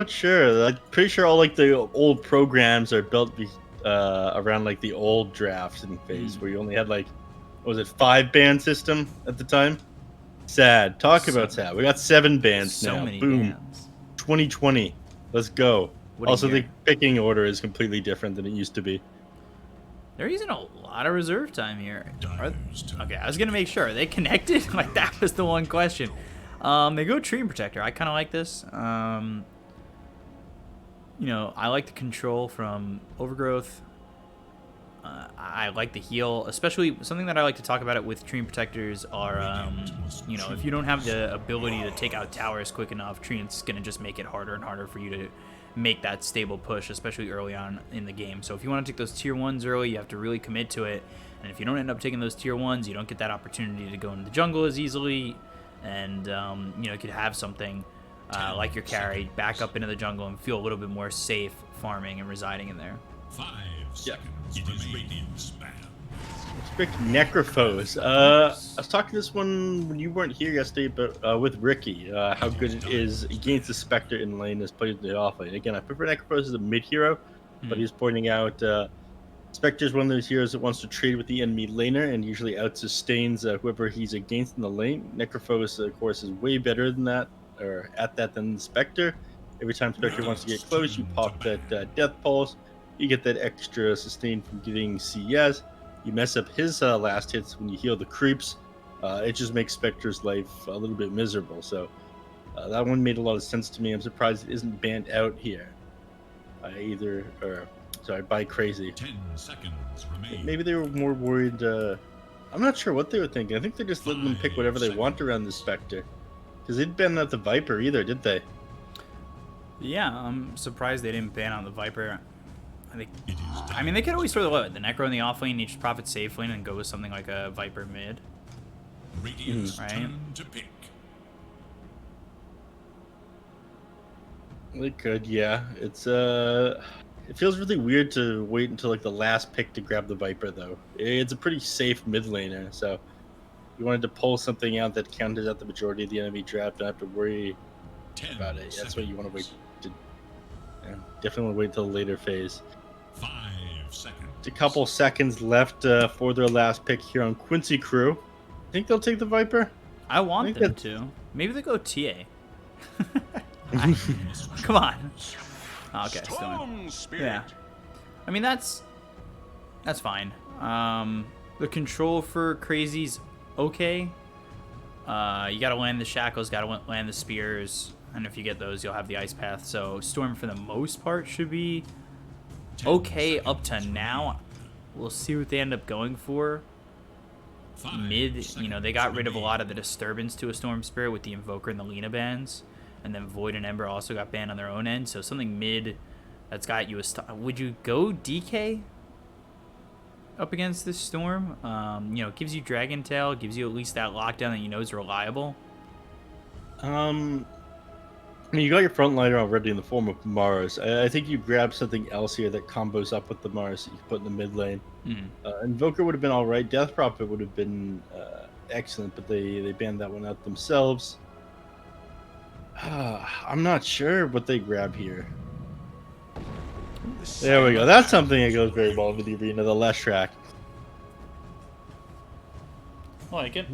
Not sure. I'm pretty sure all like the old programs are built around like the old drafting phase where you only had like, what was it, 5 band system at the time? Sad. Talk So, about sad. We got 7 bands so now. many Boom. bands. 2020. Let's go. What a Also, year. the picking order is completely different than it used to be. They're using a lot of reserve time here. Okay, I was gonna make sure. Are they connected? Like that was the one question. They go Tree Protector. I kind of like this. You know, I like the control from Overgrowth. I like the heal, especially something that I like to talk about it with Tree Protectors are, you know, if you don't have the ability to take out towers quick enough, Treant's going to just make it harder and harder for you to make that stable push, especially early on in the game. So if you want to take those tier 1s early, you have to really commit to it. And if you don't end up taking those tier 1s, you don't get that opportunity to go into the jungle as easily. And, you know, you could have something like your carry back up into the jungle and feel a little bit more safe farming and residing in there. 5 seconds. It is Radiant's man. Let's pick Necrophos. I was talking this one when you weren't here yesterday, but with Ricky, how good it is against the Spectre in lane as played in the off lane. Again, I prefer Necrophos as a mid hero, but he's pointing out Spectre is one of those heroes that wants to trade with the enemy laner and usually out sustains whoever he's against in the lane. Necrophos, of course, is way better than that, or at that than Spectre. Every time Spectre wants to get close, you pop that Death Pulse. You get that extra sustain from getting CS. You mess up his last hits when you heal the creeps. It just makes Spectre's life a little bit miserable. So that one made a lot of sense to me. I'm surprised it isn't banned out here by Crazy. 10 seconds remain. Maybe they were more worried. I'm not sure what they were thinking. I think they're just letting them pick whatever they want around the Spectre. Because they'd banned out the Viper either, did they? Yeah, I'm surprised they didn't ban out the Viper. I mean, they could always throw the Necro in the off lane, each profit safe lane, and go with something like a Viper mid. Radiant's right? turn to pick. They could, yeah. It's it feels really weird to wait until like the last pick to grab the Viper though. It's a pretty safe mid laner, so you wanted to pull something out that counters out the majority of the enemy draft, don't have to worry about it. That's why you want to wait to definitely want to wait until the later phase. 5 seconds. It's a couple seconds left for their last pick here on Quincy crew. Think they'll take the Viper? I want them to. Maybe they go TA. Come on. Oh, okay, still in. Yeah. I mean, that's fine. The control for Crazy's okay. You gotta land the shackles, gotta land the spears, and if you get those, you'll have the ice path. So Storm, for the most part, should be okay up to now. We'll see what they end up going for. Mid, you know, they got rid of a lot of the disturbance to a Storm Spirit with the Invoker and the Lina bans, and then Void and Ember also got banned on their own end. So something mid that's got you a would you go DK up against this Storm? You know, it gives you Dragon Tail, gives you at least that lockdown that you know is reliable. I mean, you got your frontliner already in the form of Mars. I think you grab something else here that combos up with the Mars that you can put in the mid lane. Invoker would have been all right. Death Prophet would have been excellent, but they banned that one out themselves. I'm not sure what they grab here. There we go. That's something that goes very well into the arena, the Leshrac. I like it.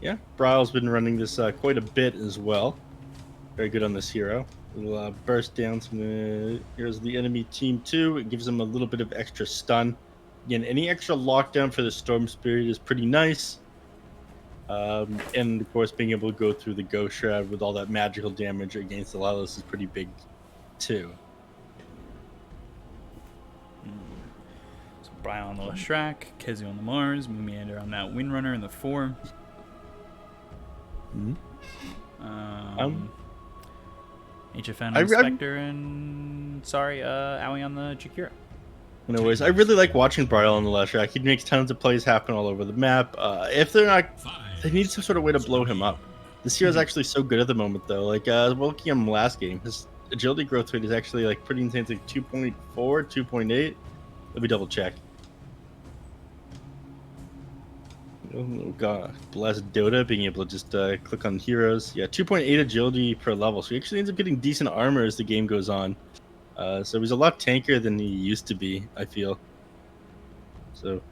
Yeah, Bryle's been running this quite a bit as well. Very good on this hero. We'll burst down some here's the enemy team too. It gives them a little bit of extra stun. Again, any extra lockdown for the Storm Spirit is pretty nice. And of course, being able to go through the Ghost Shroud with all that magical damage against a lot of this is pretty big too. So Brian on the Leshrac, Kezi on the Mars, Moomiander on that Windrunner in the 4. HFN on the Spectre, and Owie on the Jakira. Anyways, I really like watching Bridal on the Leshrac. He makes tons of plays happen all over the map. If they're not, they need some sort of way to blow him up. This hero's actually so good at the moment, though. Like, looking at him last game, his agility growth rate is actually like pretty insane. It's like 2.4, 2.8. Let me double check. Oh god, bless Dota being able to just click on heroes. Yeah, 2.8 agility per level, so he actually ends up getting decent armor as the game goes on. So he's a lot tankier than he used to be, I feel. So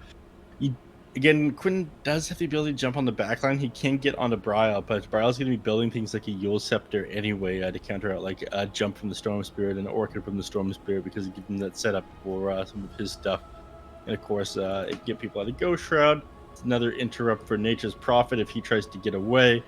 again, Quinn does have the ability to jump on the backline. He can get onto Bryle, but Bryle's going to be building things like a Yule Scepter anyway to counter out like a jump from the Storm Spirit and an Orchid from the Storm Spirit because it gives him that setup for some of his stuff. And of course, it get people out of Ghost Shroud. It's another interrupt for Nature's Prophet if he tries to get away.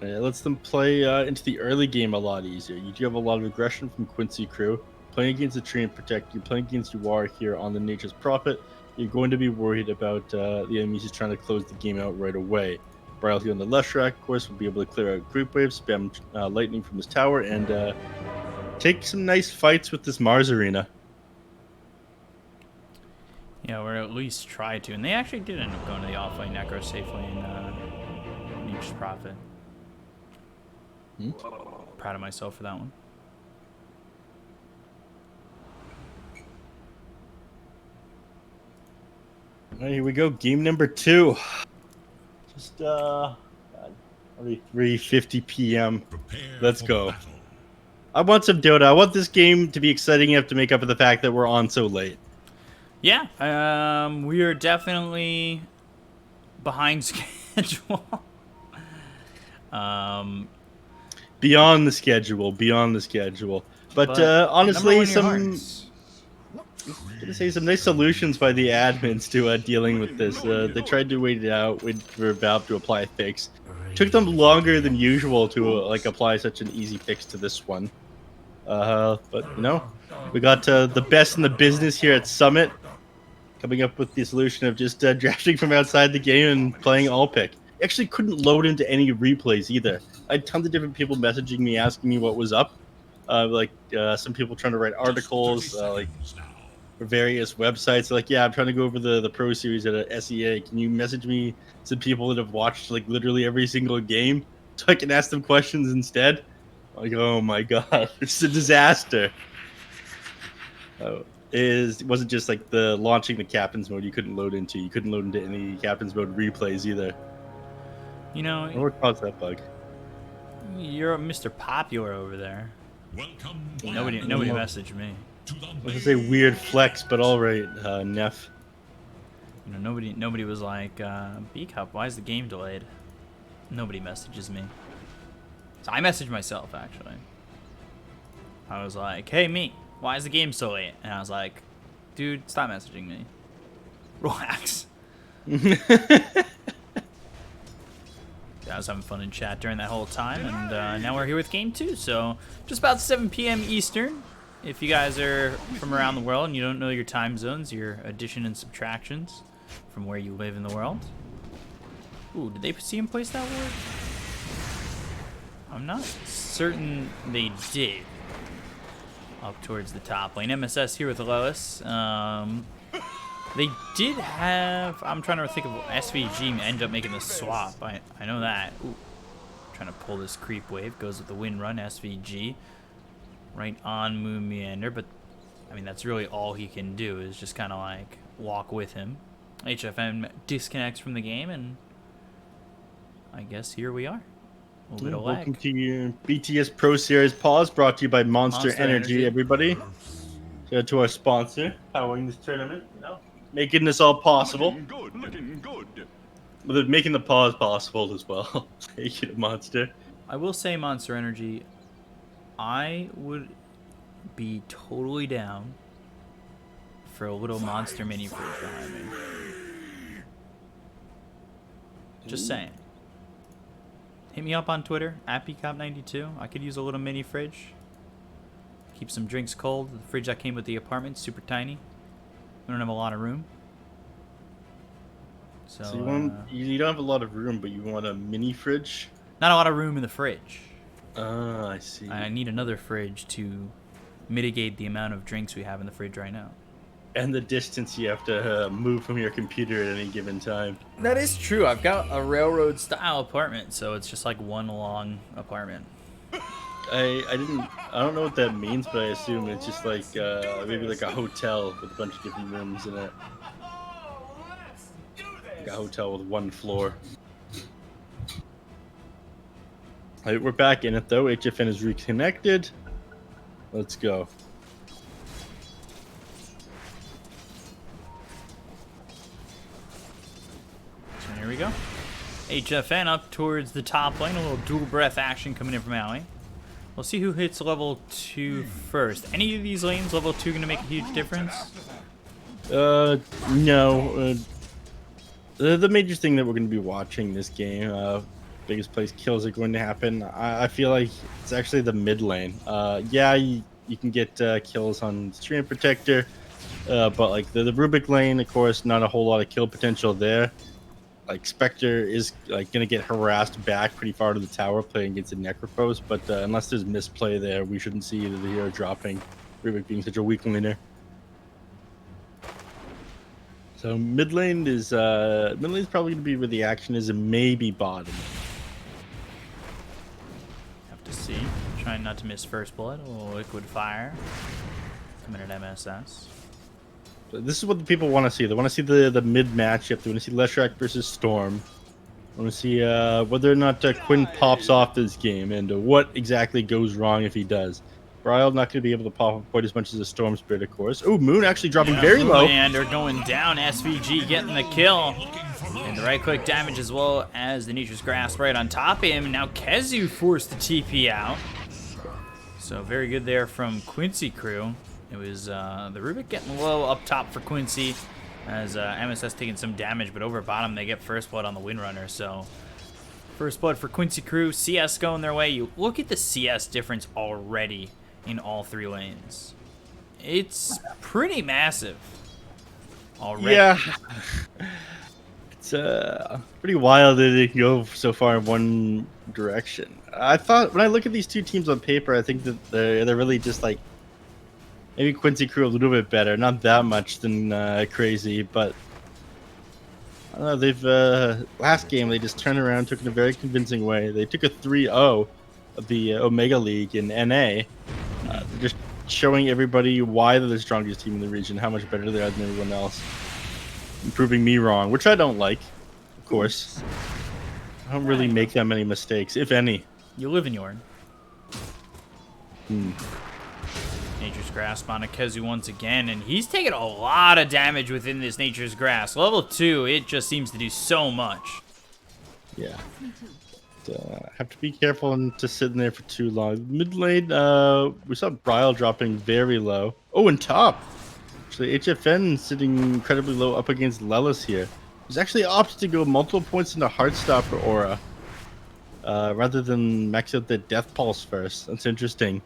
It lets them play into the early game a lot easier. You do have a lot of aggression from Quincy crew. Playing against the Tree and Protect, you're playing against Yuar here on the Nature's Prophet. You're going to be worried about the enemies just trying to close the game out right away. Bryle here on the left track, of course, will be able to clear out creep waves, spam lightning from his tower, and take some nice fights with this Mars arena. Yeah, or at least try to. And they actually did end up going to the offlane Necro safely in Nature's Prophet. Proud of myself for that one. All right, here we go. Game number 2. Just 3:50 p.m. Let's go. Battle. I want some Dota. I want this game to be exciting enough to make up for the fact that we're on so late. Yeah, we are definitely behind schedule. Beyond the schedule. But honestly, some nice solutions by the admins to dealing with this. They tried to wait it out, wait for Valve to apply a fix. Took them longer than usual to apply such an easy fix to this one. But we got the best in the business here at Summit coming up with the solution of just drafting from outside the game and playing all pick. Actually couldn't load into any replays either. I had tons of different people messaging me asking me what was up. Some people trying to write articles for various websites. Like, yeah, I'm trying to go over the Pro Series at a SEA. Can you message me some people that have watched literally every single game so I can ask them questions instead? Like, oh my god, it's a disaster. It wasn't just like the launching the captain's mode you couldn't load into. You couldn't load into any captain's mode replays either. What caused that bug? You're Mr. Popular over there. Welcome. Nobody messaged me. I was gonna say weird flex, but all right, Neph. Nobody was like, Bkop, why is the game delayed? Nobody messages me. So I messaged myself, actually. I was like, hey, me, why is the game so late? And I was like, dude, stop messaging me. Relax. I was having fun in chat during that whole time, and now we're here with Game 2, so just about 7 p.m. Eastern. If you guys are from around the world and you don't know your time zones, your addition and subtractions from where you live in the world. Ooh, did they see him place that word? I'm not certain they did. Up towards the top lane. MSS here with Lois. They did have... I'm trying to think of SVG ended up making the swap. I know that. Ooh. Trying to pull this creep wave. Goes with the wind run. SVG. Right on Moon Meander. But, I mean, that's really all he can do is just kind of like walk with him. HFM disconnects from the game. And I guess here we are. A little bit of lag. Welcome to your BTS Pro Series pause brought to you by Monster Energy, everybody. Shout out to our sponsor, powering this tournament. Making this all possible. Looking good. But making the pause possible as well. Thank you to Monster. I will say, Monster Energy, I would be totally down for a little Monster mini fridge behind me. Just saying. Hit me up on Twitter, at Bkop92. I could use a little mini fridge. Keep some drinks cold. The fridge that came with the apartment, super tiny. We don't have a lot of room. So you don't have a lot of room, but you want a mini fridge? Not a lot of room in the fridge. Ah, I see. I need another fridge to mitigate the amount of drinks we have in the fridge right now. And the distance you have to move from your computer at any given time. That is true. I've got a railroad style apartment, so it's just like one long apartment. I don't know what that means, but I assume it's just like maybe like a hotel with a bunch of different rooms in it. A hotel with 1 floor. Alright, we're back in it though. HFN is reconnected. Let's go. So here we go. HFN up towards the top lane. A little dual breath action coming in from alley. We'll see who hits level 2 first. Any of these lanes, level 2, going to make a huge difference? No. The major thing that we're going to be watching this game, biggest place kills are going to happen. I feel like it's actually the mid lane. Yeah, you can get kills on Stream Protector, but like the Rubik lane, of course, not a whole lot of kill potential there. Like Spectre is like gonna get harassed back pretty far to the tower playing against the Necrophos, but unless there's misplay there, we shouldn't see either the hero dropping. Rubik being such a weak laner. So mid lane is probably gonna be where the action is, and maybe bottom. Have to see. Trying not to miss first blood. A little liquid fire coming at MSS. This is what the people want to see. They want to see the mid matchup. They want to see Leshrac versus Storm. I want to see whether or not Quinn pops off this game and what exactly goes wrong if he does. Bryle not going to be able to pop up quite as much as a Storm Spirit, of course. Oh, Moon actually dropping very low. And they're going down. SVG getting the kill. And the right click damage as well as the Nature's Grasp right on top of him. Now Kezu forced the TP out. So very good there from Quincy crew. It was the Rubik getting low up top for Quincy as MSS taking some damage, but over bottom they get first blood on the Windrunner. So first blood for Quincy crew. CS going their way. You look at the CS difference already in all 3 lanes. It's pretty massive already. Yeah. It's pretty wild that it can go so far in one direction. I thought when I look at these 2 teams on paper, I think that they're really just like maybe Quincy crew a little bit better, not that much than Crazy, but I don't know. They've last game they just turned around, took it in a very convincing way. They took a 3-0 of the Omega League in NA, just showing everybody why they're the strongest team in the region, how much better they are than everyone else, and proving me wrong, which I don't like, of course. I don't really make that many mistakes, if any. You live in Yorn. Nature's Grasp on Akezu once again, and he's taking a lot of damage within this Nature's Grasp. Level 2, it just seems to do so much. Yeah. Have to be careful and to sit in there for too long. Mid lane, we saw Bryle dropping very low. Oh, and top. Actually, HFN sitting incredibly low up against Lelis here. He's actually opted to go multiple points into Heartstop for Aura, rather than max out the Death Pulse first. That's interesting.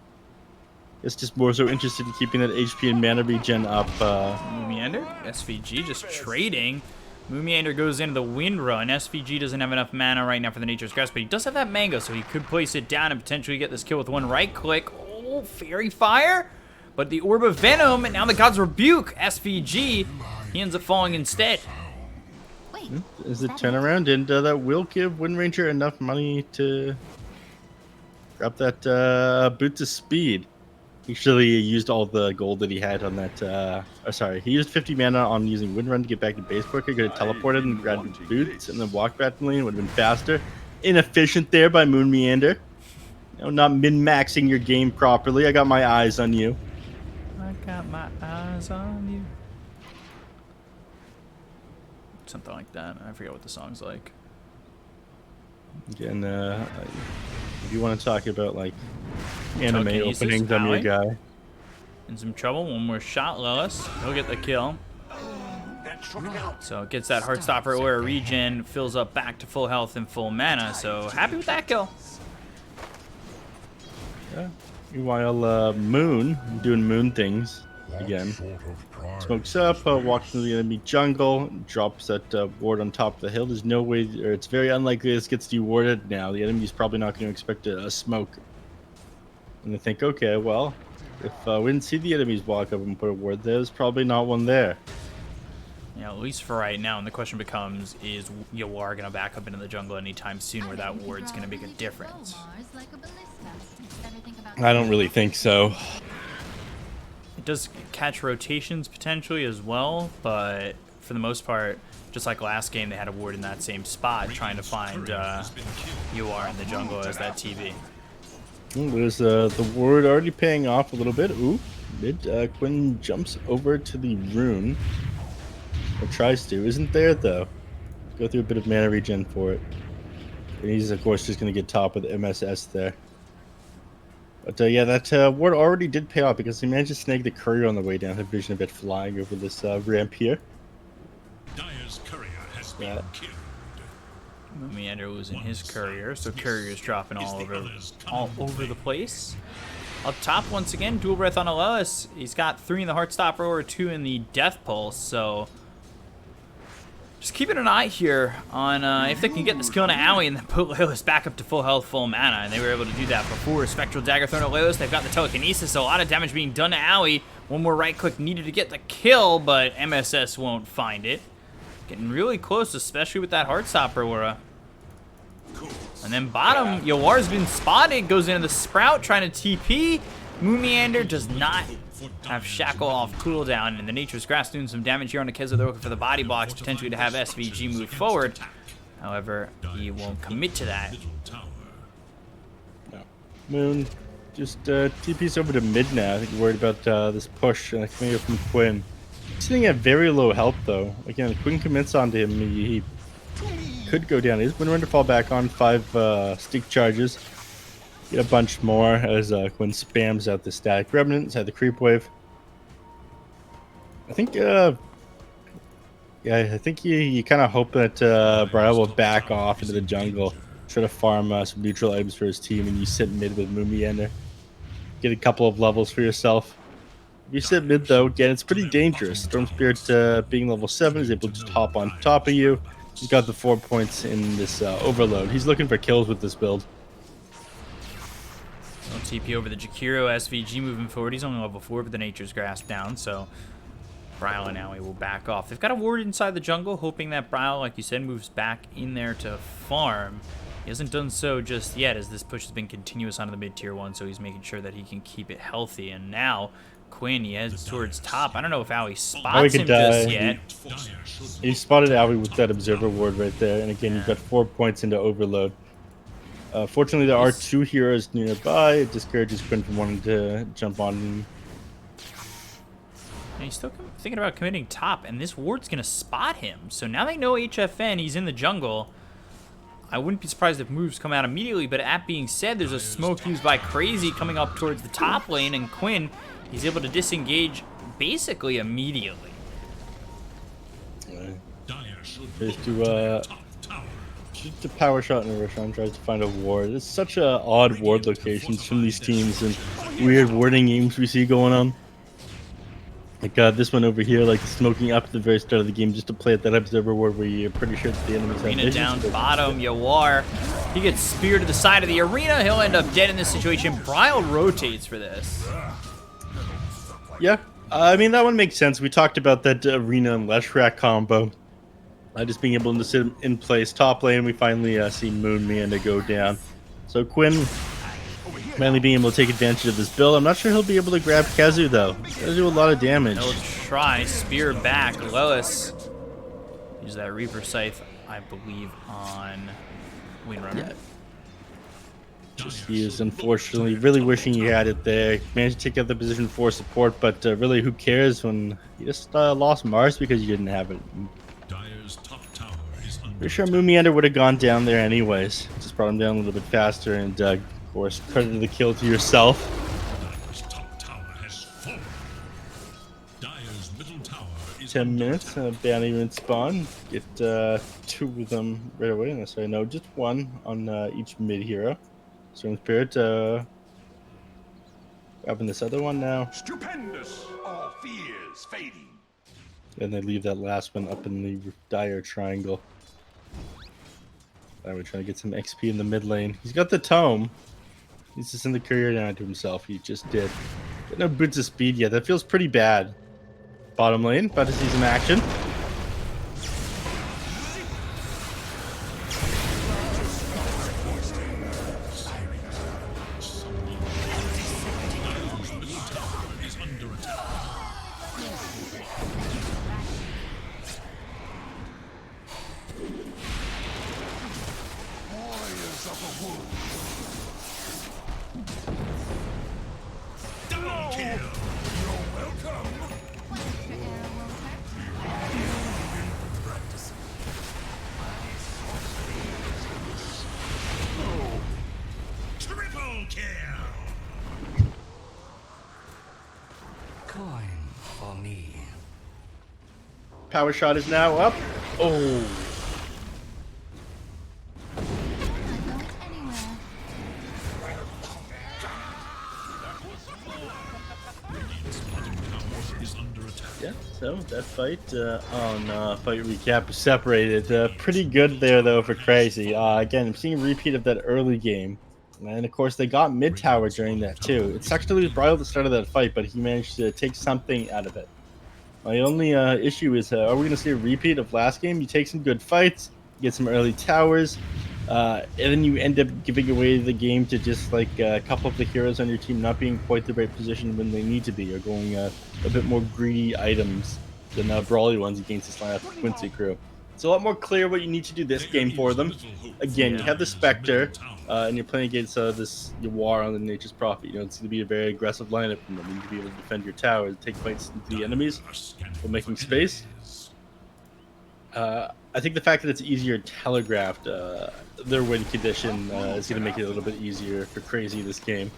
It's just more so interested in keeping that HP and mana regen up. Moomiander, SVG just trading. Moomiander goes into the Windrun. SVG doesn't have enough mana right now for the Nature's Grasp, but he does have that Mango, so he could place it down and potentially get this kill with one right click. Oh, Fairy Fire! But the Orb of Venom, and now the God's Rebuke. SVG, he ends up falling instead. Is it turnaround? And that will give Windranger enough money to grab that boot to speed. Actually, he used all the gold that he had on that. Sorry, he used 50 mana on using Windrun to get back to base quicker. Could have teleported and grabbed boots and then walked back to the lane. Would have been faster. Inefficient there by Moon Meander. You know, not min-maxing your game properly. I got my eyes on you. I got my eyes on you. Something like that. I forget what the song's like. Again, if you want to talk about like anime openings, I'm your guy. In some trouble. One more shot, Lelis. He'll get the kill. So gets that Heartstopper Aura regen, fills up back to full health and full mana. So happy with that kill. Yeah. Meanwhile, Moon doing Moon things again. Smokes up, walks into the enemy jungle, drops that ward on top of the hill. There's no way, or it's very unlikely this gets dewarded now. The enemy's probably not going to expect a smoke. And they think, okay, well, if we didn't see the enemies walk up and put a ward there, there's probably not one there. Yeah, at least for right now. And the question becomes, is Yawar going to back up into the jungle anytime soon where that ward's going to make a difference? I don't really think so. It does catch rotations potentially as well, but for the most part, just like last game, they had a ward in that same spot trying to find UR in the jungle as that TV. There's the ward already paying off a little bit. Ooh, mid. Quinn jumps over to the rune. Or tries to. Isn't there, though. Go through a bit of mana regen for it. And he's, of course, just going to get top with MSS there. But, yeah, that ward already did pay off because he managed to snag the courier on the way down. Had vision of it flying over this ramp here. Dire's courier has been killed. Meander losing his courier, so courier's dropping all over the place. Up top once again, dual breath on Alois. He's got 3 in the Heartstopper or 2 in the Death Pulse, so just keeping an eye here on if they can get this kill on Aoi and then put Leos back up to full health, full mana, and they were able to do that before. Spectral Dagger thrown at Leos. They've got the telekinesis, so a lot of damage being done to Aoi. One more right click needed to get the kill, but MSS won't find it. Getting really close, especially with that Heartstopper aura. And then bottom, Yowar's been spotted, goes into the Sprout, trying to TP. Meander does not have Shackle off cooldown, and the Nature's Grasp doing some damage here on Akezo. They're looking for the body blocks, potentially to have SVG move forward. However, he won't commit to that. No. Moon just TP's over to mid now. I think you're worried about this push coming here from Quinn. He's sitting at very low health, though. Again, Quinn commits onto him. He could go down. He's been ready to fall back on 5 stick charges. Get a bunch more as Quinn spams out the static remnant inside the creep wave. I think, yeah, I think you kind of hope that Brian will back off into the jungle, try to farm some neutral items for his team, and you sit mid with Meander. Get a couple of levels for yourself. If you sit mid, though, again, it's pretty dangerous. Storm Spirit being level 7 is able to just hop on top of you. He's got the 4 points in this overload. He's looking for kills with this build. TP over the Jakiro. SVG moving forward. He's only level 4 with the Nature's Grasp down, so Bryle and Aoi will back off. They've got a ward inside the jungle, hoping that Bryle, like you said, moves back in there to farm. He hasn't done so just yet, as this push has been continuous onto the mid-tier 1, so he's making sure that he can keep it healthy. And now Quinn, he heads towards top. I don't know if Aoi spots him just yet. He spotted Aoi with that Observer ward right there, and again, you've got 4 points into overload. Fortunately, there are 2 heroes nearby. It discourages Quinn from wanting to jump on him. And he's still thinking about committing top, and this ward's going to spot him. So now they know HFN, he's in the jungle. I wouldn't be surprised if moves come out immediately, but that being said, there's a smoke used by Crazy coming up towards the top lane, and Quinn, he's able to disengage basically immediately. Just a power shot in a Roshan tries to find a ward. It's such a odd ward locations from these teams and weird warding games we see going on. Like this one over here, like smoking up at the very start of the game just to play at that Observer ward where you're pretty sure that the enemies have vision. Down bottom, Yawar. He gets speared to the side of the arena. He'll end up dead in this situation. Bryle rotates for this. Yeah, I mean, that one makes sense. We talked about that arena and Leshrac combo. Just being able to sit in place top lane, we finally see Meander go down. So Quinn finally being able to take advantage of this build. I'm not sure he'll be able to grab Kazu, though. He'll do a lot of damage. He'll try. Spear back. Lois. Use that Reaper Scythe, I believe, on Windrunner. Yeah. Just he is unfortunately really wishing he had it there. Managed to take out the position for support, but really, who cares when you just lost Mars because you didn't have it? Pretty sure Meander would have gone down there anyways. Just brought him down a little bit faster, and of course, credit the kill to yourself. Dire's middle tower is 10 minutes, bounty even spawn. Get 2 of them right away. And sorry, no, just 1 on each mid hero. Storm Spirit grabbing this other one now. Stupendous, all fears fading. And they leave that last one up in the Dire triangle. We're trying to get some XP in the mid lane. He's got the tome. He's just in the courier down to himself. He just did. Got no boots of speed yet. That feels pretty bad. Bottom lane, about to see some action. Triple kill. Coin for me. Power shot is now up. Oh. Is under attack. Yeah, so that fight fight recap is separated. Pretty good there though for Crazy. Again, I'm seeing a repeat of that early game. And of course they got mid tower during that too. It sucks to lose Brile at the start of that fight, but he managed to take something out of it. My only issue is, are we going to see a repeat of last game? You take some good fights, you get some early towers, and then you end up giving away the game to just like a couple of the heroes on your team not being quite the right position when they need to be, or going a bit more greedy items than brawly ones against this lineup of Quincy crew. It's a lot more clear what you need to do this game for them. Again, you have the Spectre, and you're playing against this war on the Nature's Prophet. You know, it's going to be a very aggressive lineup from them. You need to be able to defend your tower, take fights into the enemies while making space. I think the fact that it's easier telegraphed, their win condition is going to make it a little bit easier for Crazy this game.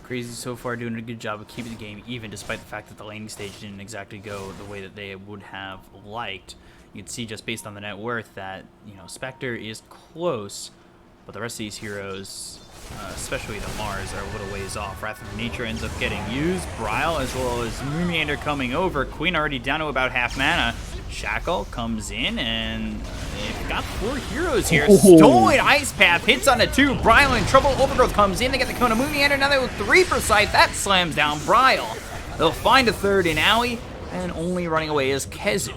Crazy so far doing a good job of keeping the game even, despite the fact that the laning stage didn't exactly go the way that they would have liked. You can see just based on the net worth that, you know, Spectre is close, but the rest of these heroes, especially the Mars, are a little ways off. Wrath of Nature ends up getting used. Brile as well as Moonmeander coming over. Queen already down to about half mana. Shackle comes in, and they've got 4 heroes here. Stolen Ice Path hits on the 2. Brile in trouble. Overgrowth comes in. They get the Kona Moonmeander. Now they with 3 per site. That slams down Brile. They'll find a 3rd in Owie, and only running away is Kezu.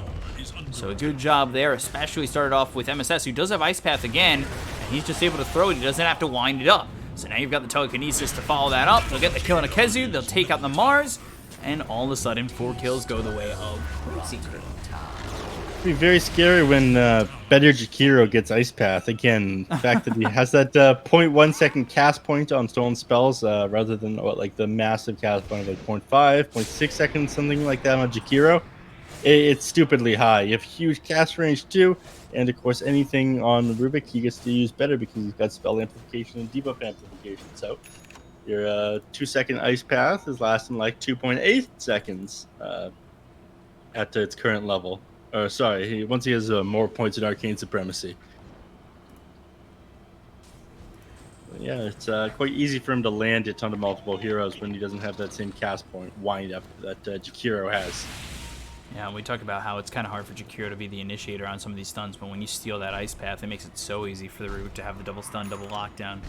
So a good job there, especially started off with MSS, who does have Ice Path again, and he's just able to throw it. He doesn't have to wind it up. So now you've got the telekinesis to follow that up. They'll get the kill on a Kezu. They'll take out the Mars, and all of a sudden, 4 kills go the way of Quincy crew. It'd be very scary when better Jakiro gets Ice Path. Again, the fact that he has that 0.1 second cast point on stolen spells rather than like the massive cast point of like 0.5, 0.6 seconds, something like that on Jakiro. It's stupidly high. You have huge cast range too, and of course anything on Rubik he gets to use better because he's got spell amplification and debuff amplification. So your 2-second Ice Path is lasting like 2.8 seconds at its current level. Or sorry, once he has more points in Arcane Supremacy. But yeah, it's quite easy for him to land it onto multiple heroes when he doesn't have that same cast point wind up that Jakiro has. Yeah, we talked about how it's kind of hard for Jakiro to be the initiator on some of these stuns, but when you steal that Ice Path, it makes it so easy for the Rubik to have the double stun, double lockdown.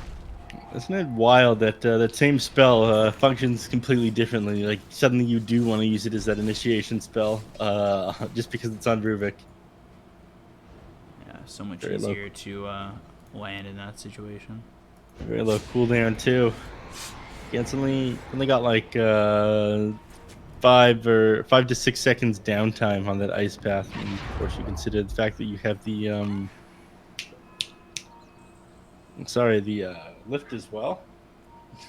Isn't it wild that that same spell functions completely differently? Like suddenly you do want to use it as that initiation spell, just because it's on Rubik. Yeah, so much Very low. easier to land in that situation. Very low cooldown too. Instantly, only got like 5 to 6 seconds downtime on that Ice Path, and of course you consider the fact that you have the lift as well.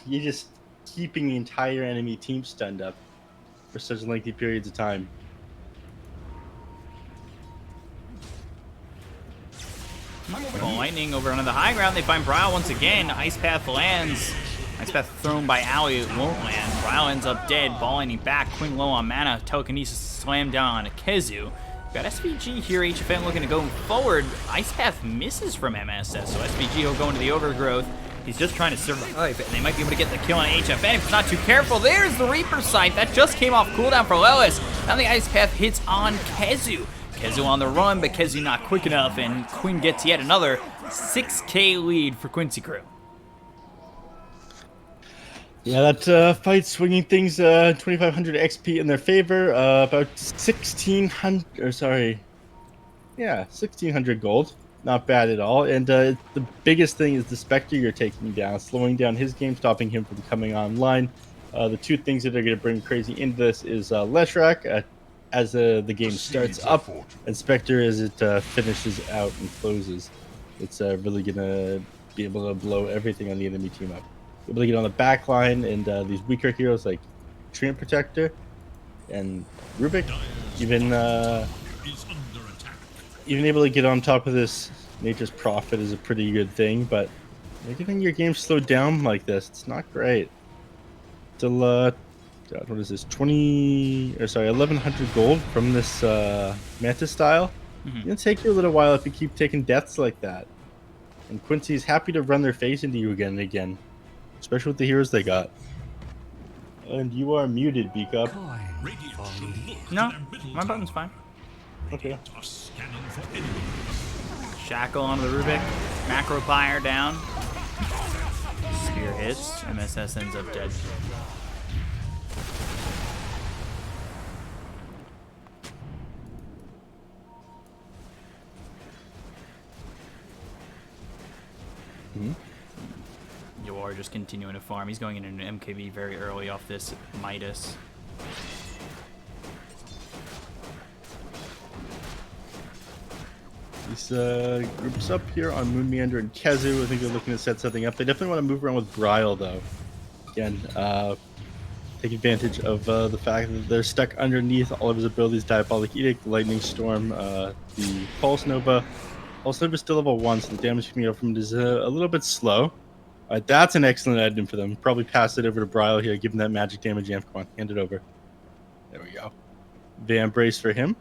You're just keeping the entire enemy team stunned up for such lengthy periods of time. Well, Lightning over onto the high ground. They find Brile once again. Ice Path lands. Ice Path thrown by Owie. It won't land. Brile ends up dead. Ball ending back. Queen low on mana. Telekinesis slammed down on a Kezu. Got SVG here. HFN looking to go forward. Ice Path misses from MSS. So SVG will go into the overgrowth. He's just trying to survive, and they might be able to get the kill on HFN if he's not too careful. There's the Reaper sight. That just came off cooldown for Lois. Now the Ice Path hits on Kezu. Kezu on the run, but Kezu not quick enough, and Quinn gets yet another 6K lead for Quincy crew. Yeah, that fight swinging things 2,500 XP in their favor. About 1,600 gold. Not bad at all. And the biggest thing is the Spectre you're taking down, slowing down his game, stopping him from coming online. The 2 things that are going to bring Crazy into this is Leshrac as the game starts up, and Spectre as it finishes out and closes. It's really going to be able to blow everything on the enemy team up. able to get on the back line, and these weaker heroes like Treant Protector and Rubik, even Is under attack. even able to get on top of this Nature's Prophet is a pretty good thing, but getting your game slowed down like this, it's not great. Still, God, what is this? 1100 gold from this Manta style. It's gonna take you a little while if you keep taking deaths like that. And Quincy's happy to run their face into you again and again, especially with the heroes they got. And you are muted, Bkop. Coin Radiant for should me. look to No, their middle my button's tower. fine. Okay. Are scanning for enemies. Shackle onto the Rubik. Macro fire down. Spear hits. MSS ends up dead. Yor just continuing to farm. He's going into an MKB very early off this Midas. These groups up here on Moon Meander and Kezu, I think they're looking to set something up. They definitely want to move around with Bryle, though. Again, take advantage of the fact that they're stuck underneath all of his abilities: Diabolic Edict, Lightning Storm, the Pulse Nova. Pulse Nova is still level 1, so the damage coming out from it is a little bit slow. Alright, that's an excellent item for them. Probably pass it over to Bryle here, give him that magic damage amp. Come on, hand it over. There we go. Van Brace for him.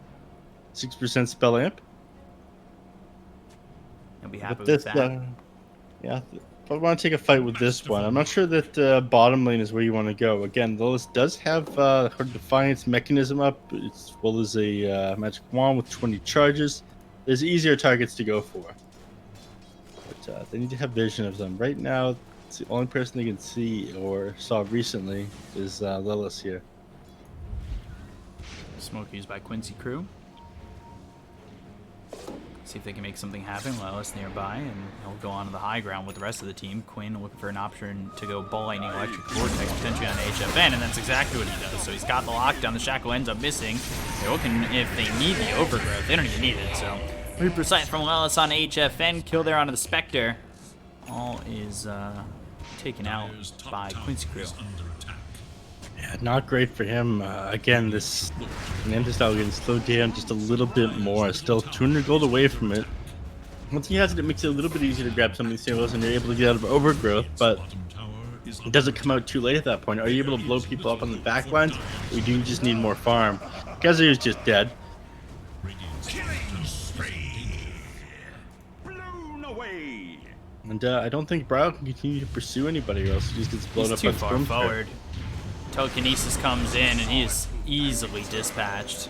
6% spell amp. He'll be happy But this, with that. yeah, I want to take a fight with this one. I'm not sure that bottom lane is where you want to go. Again, Lilith does have her Defiance mechanism up, as well as a magic wand with 20 charges. There's easier targets to go for. But they need to have vision of them. Right now, it's the only person they can see or saw recently is Lilith here. Smoke used by Quincy crew. See if they can make something happen. Lelis nearby, and he'll go on to the high ground with the rest of the team. Quinn looking for an option to go Ball Lightning Electric Vortex, potentially on HFN, and that's exactly what he does. So he's got the lockdown. The Shackle ends up missing. They're looking if they need the Overgrowth. They don't even need it, so... Pretty precise from Lelis on HFN. Kill there onto the Spectre. All is taken out Dire's top by tower Quincy crew. is under attack. Yeah, not great for him. Again, this Manta style getting slowed down just a little bit more. Still 200 gold away from it. Once he has it, it makes it a little bit easier to grab some of these singles, and you're able to get out of Overgrowth, but Bottom tower is it doesn't come out too late at that point. Are you able to blow people up on the back lines, or do you just need more farm? Kezu is just dead. Blown away. And I don't think Bryle can continue to pursue anybody else. He just gets blown He's up too by far Storm Spirit. forward. Telekinesis comes in, and he is easily dispatched.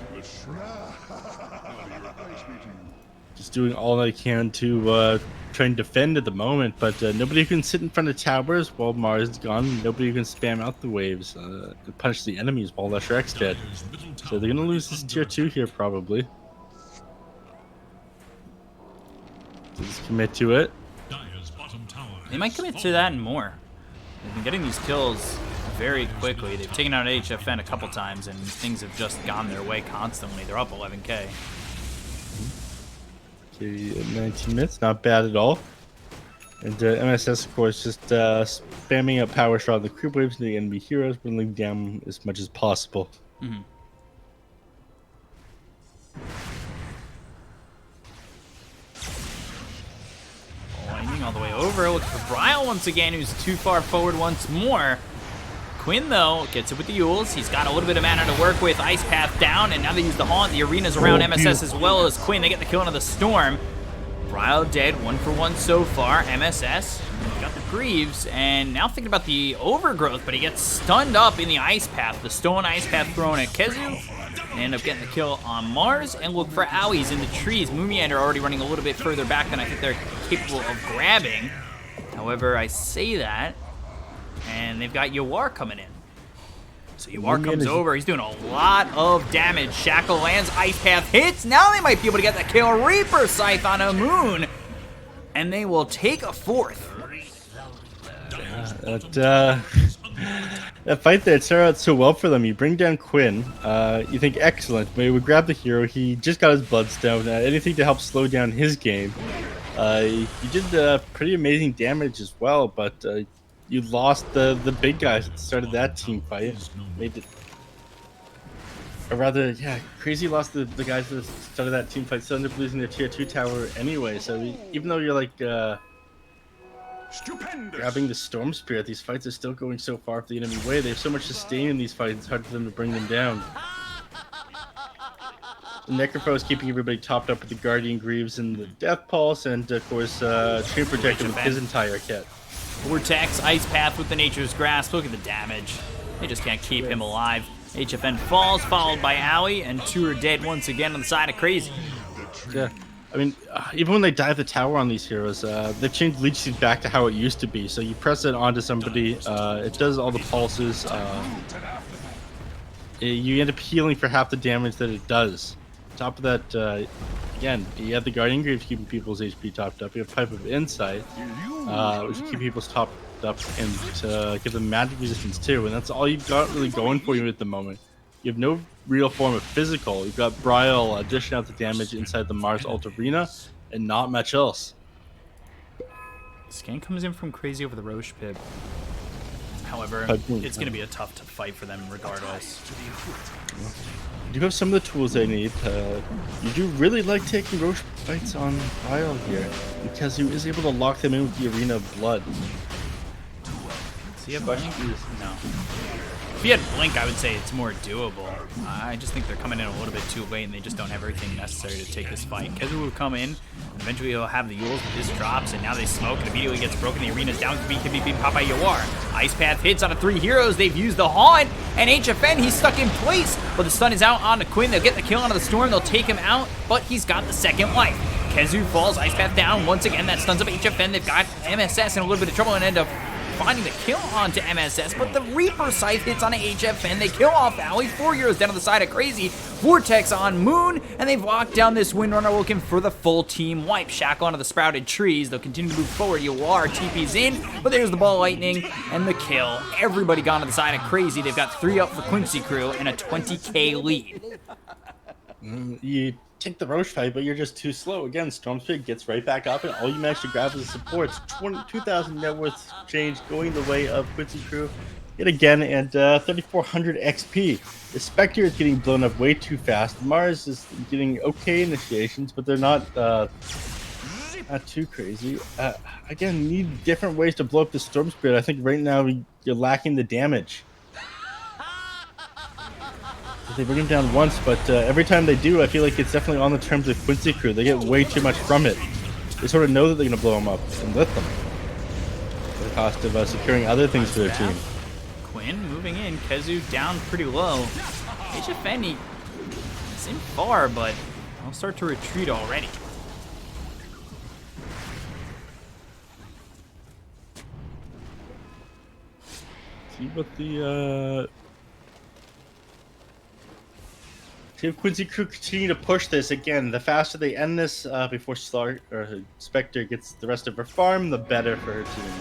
Just doing all they can to try and defend at the moment, but nobody can sit in front of towers while Mars is gone. Nobody can spam out the waves to punish the enemies while Leshrek's dead. Dire's middle So they're gonna tower lose is this under tier 2 attack. here probably. So just commit to it. Dire's bottom tower They might commit to that and more. They've been getting these kills very quickly. They've taken out HFN a couple times, and things have just gone their way constantly. They're up 11k. Okay, 19 minutes, not bad at all. And MSS, of course, just spamming up power shot on the creep waves to the enemy heroes, bringing down as much as possible. Lightning all the way over. Looking for Bryle once again, who's too far forward once more. Quinn, though, gets it with the Yules. He's got a little bit of mana to work with. Ice Path down, and now they use the Haunt. The arena's around MSS as well as Quinn. They get the kill into the Storm. Bryle dead, 1-for-1 so far. MSS got the Greaves, and now thinking about the Overgrowth, but he gets stunned up in the Ice Path. The Stone Ice Path thrown at Kezu. They end up getting the kill on Mars, and look for Owies in the trees. Moomiander already running a little bit further back than I think they're capable of grabbing. However, I say that, and they've got Yawar coming in. So Yawar comes over. He's doing a lot of damage. Shackle lands. Ice Path hits. Now they might be able to get the kill. Reaper Scythe on a Moon. And they will take a fourth. That fight there started out so well for them. You bring down Quinn. You think excellent, but he would grab the hero. He just got his bloodstone. Anything to help slow down his game. He did pretty amazing damage as well, but you lost the big guys that started that team fight. Made it, or rather, yeah, Crazy lost the guys that started that team fight. Still ended up losing their tier 2 tower anyway. So even though you're like grabbing the Storm Spirit, these fights are still going so far for the enemy way. They have so much sustain in these fights. It's hard for them to bring them down. The Necrophos is keeping everybody topped up with the Guardian Greaves and the Death Pulse, and of course, Stream Protector with his entire kit. Vortex, Ice Path with the Nature's Grasp. Look at the damage. They just can't keep him alive. HFN falls, followed by Owie, and 2 are dead once again on the side of Crazy. Yeah, I mean, even when they dive the tower on these heroes, they've changed Leech Seed back to how it used to be. So you press it onto somebody, it does all the pulses. You end up healing for half the damage that it does. On top of that, again, you have the Guardian Greaves keeping people's HP topped up. You have Pipe of Insight, which keep people's topped up and give them magic resistance too. And that's all you've got really going for you at the moment. You have no real form of physical. You've got Bryal dishing out the damage inside the Mars Ult Arena, and not much else. Scan comes in from Crazy over the Roche Pip. However, it's going to be a tough fight for them regardless. You do have some of the tools they need. You do really like taking Roche fights on Bile here, because he is able to lock them in with the Arena of Blood. Does he have Blink? No. If he had Blink, I would say it's more doable. I just think they're coming in a little bit too late, and they just don't have everything necessary to take this fight. Kezu will come in, and eventually he'll have the Yules, but this drops, and now they smoke, and immediately gets broken. The arena's down. Can be beat by Yawar. Ice Path hits on 3 heroes. They've used the Haunt, and HFN, he's stuck in place, but the stun is out on Quinn. They'll get the kill onto the Storm. They'll take him out, but he's got the second life. Kezu falls. Ice Path down once again. That stuns up HFN. They've got MSS in a little bit of trouble and end up finding the kill onto MSS, but the Reaper Scythe hits on HFN. They kill off Owie. 4 heroes down on the side of Crazy. Vortex on Moon, and they've locked down this Windrunner, looking for the full team wipe. Shackle onto the sprouted trees. They'll continue to move forward. Yawar TP's in, but there's the Ball Lightning and the kill. Everybody gone to the side of Crazy. They've got 3 up for Quincy Crew and a 20k lead. You take the Roche fight, but you're just too slow. Again, Storm Spirit gets right back up, and all you manage to grab is supports. 2,000 net worth change going the way of Quincy Crew yet again, and 3,400 XP. The Spectre is getting blown up way too fast. Mars is getting okay initiations, but they're not too crazy. Again, you need different ways to blow up the Storm Spirit. I think right now you're lacking the damage. They bring him down once, but every time they do, I feel like it's definitely on the terms of Quincy Crew. They get way too much from it. They sort of know that they're going to blow him up and let them. At the cost of securing other things for their team. Quinn moving in. Kezu down pretty low. HFN, he's in far, but I'll start to retreat already. See what the see if Quincy Crew continue to push this. Again, the faster they end this before Spectre gets the rest of her farm, the better for her team.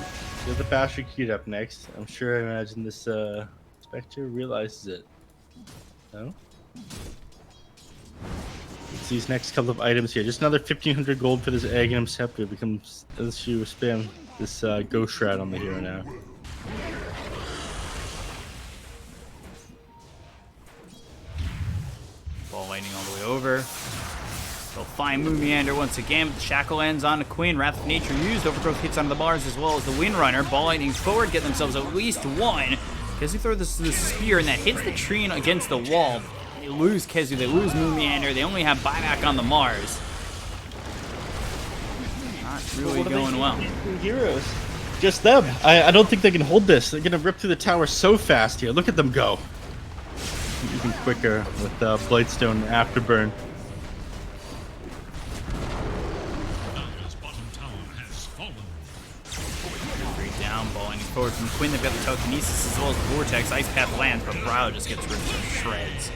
So the faster queued up next. I'm sure I imagine this Spectre realizes it. No? It's these next couple of items here. Just another 1,500 gold for this Aghanim Scepter. Becomes, as you spam this Ghost Shroud on the hero now. Ball Lightning all the way over. They'll find Moon Meander once again, but the Shackle ends on Quinn. Wrath of Nature used. Overgrowth hits onto the bars as well as the Windrunner. Ball Lightning's forward, get themselves at least one. Kezu throw this spear, and that hits the tree against the wall. They lose Kezu, they lose Moon Meander. They only have buyback on the Mars. Not really going well. Heroes. Just them. I don't think they can hold this. They're going to rip through the tower so fast here. Look at them go. Even quicker with Blightstone Afterburn. Dire's bottom tower has fallen. Great down, balling forward from Quinn. They've got the telekinesis as well as the vortex. Ice Path lands, but Brile just gets ripped to shreds.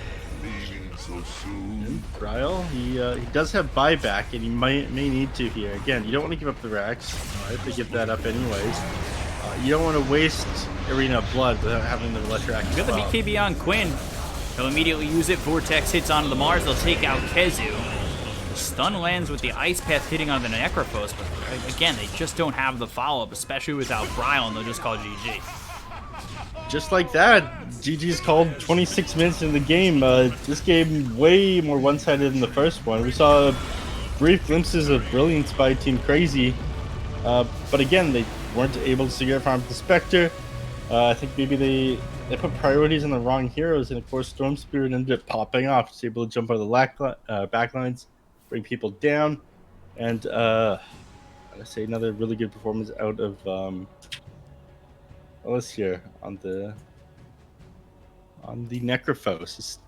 Brile, he does have buyback, and he may need to here. Again, you don't want to give up the racks. Right? They give that up anyways. You don't want to waste Arena of Blood without having the lesser active. You got the BKB on Quinn. He'll immediately use it. Vortex hits onto the Mars. They'll take out Kezu. The stun lands with the Ice Path hitting on the Necrophos, but again, they just don't have the follow-up, especially without Bryle, and they'll just call GG. Just like that, GG's called 26 minutes in the game. This game way more one-sided than the first one. We saw brief glimpses of brilliance by Team Crazy, but again, they weren't able to secure farm the Spectre. I think maybe they put priorities on the wrong heroes, and of course Storm Spirit ended up popping off. Just able to jump out of the backlines, bring people down, and I'd say another really good performance out of Ellis here on the Necrophos. Just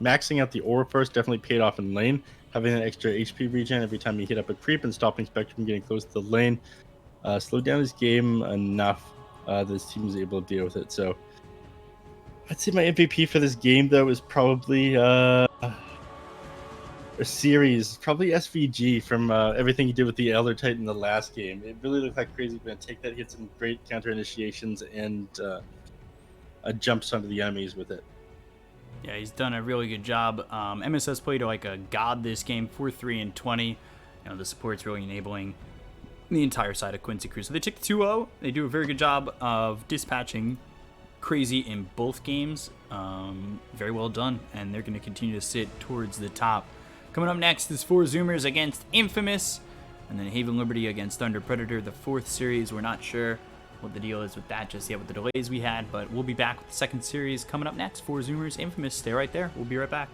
maxing out the aura first definitely paid off in lane. Having an extra HP regen every time you hit up a creep and stopping Spectre from getting close to the lane slowed down his game enough that his team was able to deal with it. So I'd say my MVP for this game though is probably a series, probably SVG from everything he did with the Elder Titan in the last game. It really looked like Crazy was going to take that, hit some great counter initiations, and jumps onto the enemies with it. Yeah, he's done a really good job. MSS played like a god this game, 4-3-20. You know, the support's really enabling the entire side of Quincy Crew. So they took 2-0. They do a very good job of dispatching Crazy in both games. Very well done, and they're going to continue to sit towards the top. Coming up next is 4 Zoomers against Infamous, and then Haven Liberty against Thunder Predator, the 4th series. We're not sure what the deal is with that just yet with the delays we had, but we'll be back with the 2nd series coming up next. 4 Zoomers, Infamous. Stay right there. We'll be right back.